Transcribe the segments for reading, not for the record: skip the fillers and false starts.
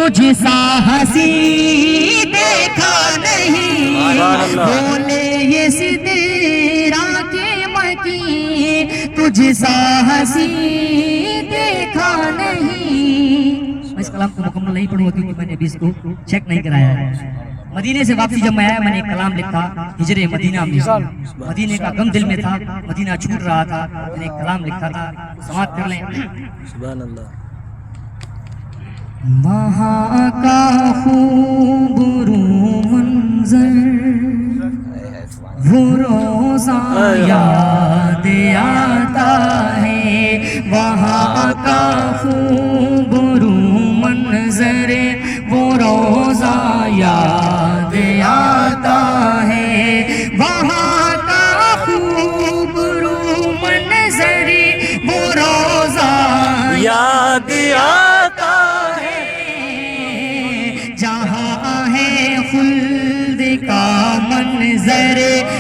تجھ سا ہنسی دیکھا نہیں، بولے یہ سدرا کے مکی تجھ سا ہنسی دیکھا نہیں۔ میں اس کلام کو مکمل نہیں پڑھوں گا کیونکہ میں نے ابھی اس کو چیک نہیں کرایا ہے۔ مدینے سے واپسی جب میں آیا میں نے ایک کلام لکھا ہجر مدینہ میں، مدینے کا غم دل میں تھا، مدینہ چھوٹ رہا تھا، میں نے ایک کلام لکھا تھا، سماعت کر لیں۔ سبحان اللہ۔ وہاں کا خوب رو منظر وہ روزہ یاد آتا ہے، وہاں کا خوب رو منظر وہ روزہ یاد آتا ہے، وہاں کا خوب رو منظر وہ روزہ یاد آتا ہے، جہاں ہے خلد کا منظر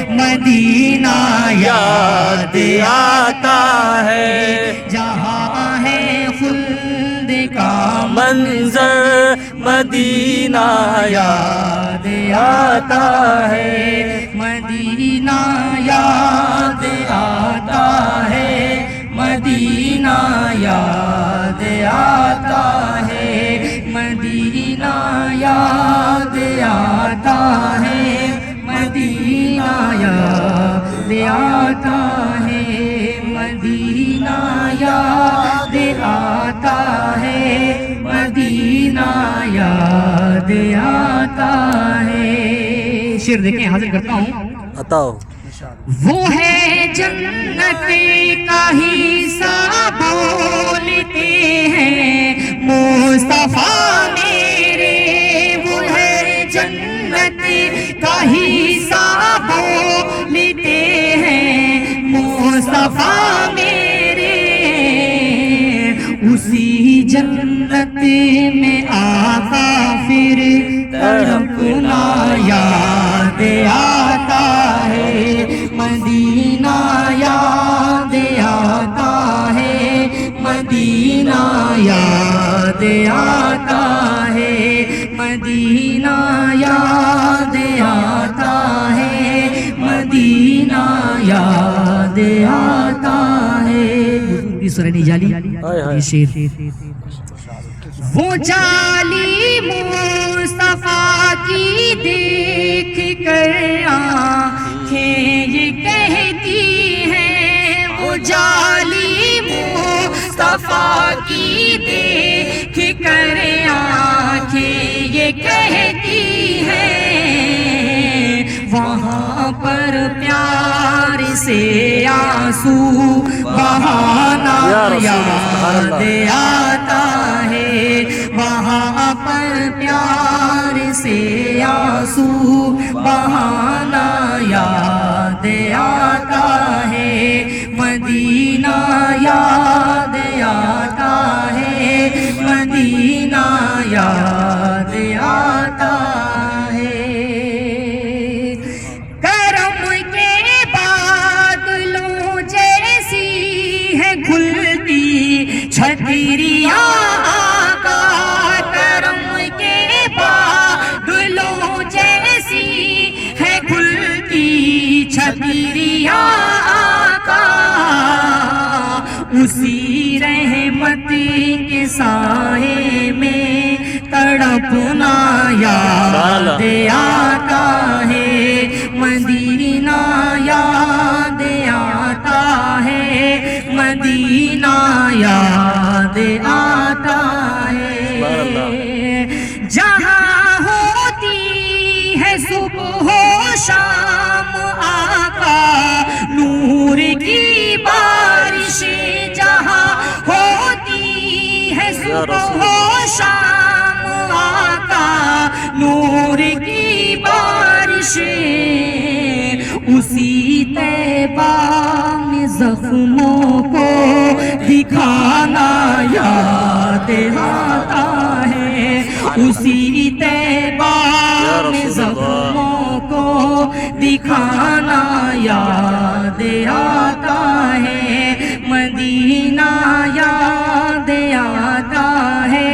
مدینہ یاد آتا ہے، جہاں ہے خلد کا منظر مدینہ یاد آتا ہے، مدینہ یاد آتا ہے، مدینہ یاد آتا ہے، مدینہ یاد آتا ہے، مدینہ یاد آتا ہے، مدینہ یاد آتا ہے، مدینہ یاد آتا ہے۔ شعر دیکھیں حاضر کرتا ہوں۔ عطاؤ وہ ہے جنت کا حصہ بولتے ہیں مصطفیٰ میرے، وہ ہے جنت کا حصہ بولتے ہیں مصطفیٰ میرے، اسی جنت میں آقا پھر تڑپنا یاد آتا ہے، مدینہ یاد آتا ہے، مدینہ یاد آتا ہے، مدینہ یاد آتا ہے، مدینہ یاد آتا ہے۔ سورہ نجالی یہ شعر۔ وہ جالی مصطفیٰ کی دیکھ کر آنکھیں یہ کہتی ہیں، وہ جالی مصطفیٰ کی دیکھ کر آنکھیں یہ کہتی ہیں، وہاں پر پیار سے آنسو بہانا یاد آتا ہے، وہاں پر پیار سے آنسو بہانا یاد آتا ہے، مدینہ یاد آتا ہے، مدینہ یاد آتا ہے۔ کرم کے بادلوں جیسی ہے کھلتی چھتریاں آقا، کرم کے بادلوں جیسی ہے کھلتی چھتریاں آقا، اسی رحمت کے سائے میں تڑپنا یاد آتا ہے، مدینہ یاد آتا ہے، مدینہ یاد آتا ہے، جہاں ہوتی ہے صبح و شام آقا نور کی بارش، جہاں ہوتی ہے صبح و شام آقا نور کی بارش، اسی طیبہ میں زخموں کو دکھانا یاد آتا ہے، اسی طیبہ میں زخموں کو دکھانا یاد آتا ہے، مدینہ یاد آتا ہے،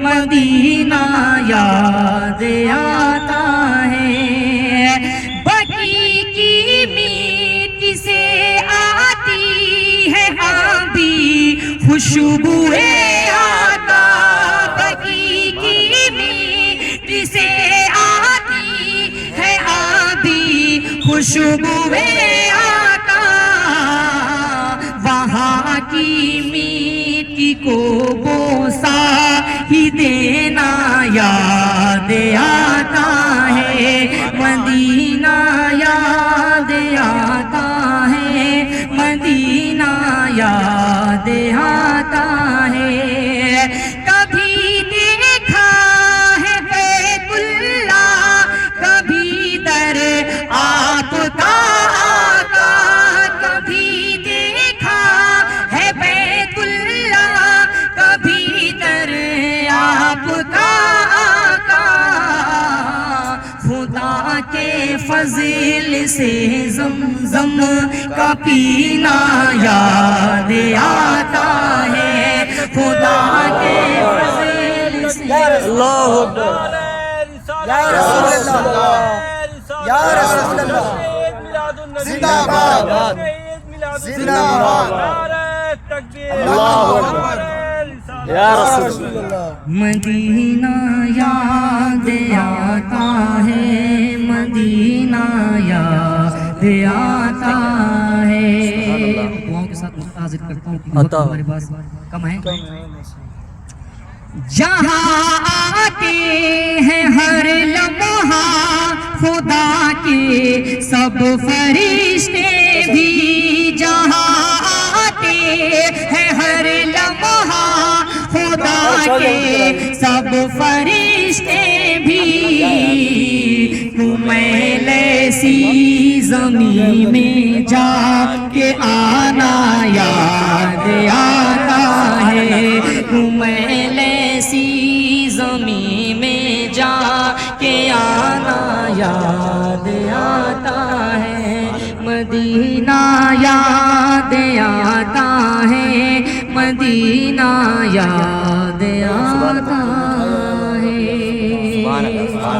مدینہ مدینہ یاد آتا ہے، بقی کی میٹی سے آتی ہے آبی خوشبوئے آقا، بقی کی میٹی سے آتی ہے آبی خوشبوئے آقا، وہاں کی میٹی کو بوسہ ہی دینا یاد آتا ہے، مدینہ یاد آتا ہے، مدینہ یاد آتا ہے، کبھی دیکھا ہے بیت اللہ، کبھی در آپ کا آقا، کبھی دیکھا ہے بیت اللہ، کبھی در آپ کا آقا، خدا کے فضل سے زمزم کا پینا یاد آتا ہے، خدا کے فضل سے اللہ اکبر یا رسول اللہ، یا رسول اللہ، زندہ باد، زندہ باد، اللہ اکبر، یا رسول اللہ۔ مدینہ یاد آتا ہے، مدینہ یاد آتا ہے، دعاؤں کے ساتھ متعارف کرتا ہوں کہ وقت ہمارے پاس کم ہے، جہاں آتے ہیں ہر لمحہ خدا کے سب فرشتے بھی، جہاں آتے ہیں ہر لمحہ خدا کے سب فرشتے بھی، میل ایسی زمین میں جا کے آنا یاد آتا ہے، میل ایسی زمین میں جا کے آنا یاد آتا ہے، مدینہ یاد آتا ہے، مدینہ یاد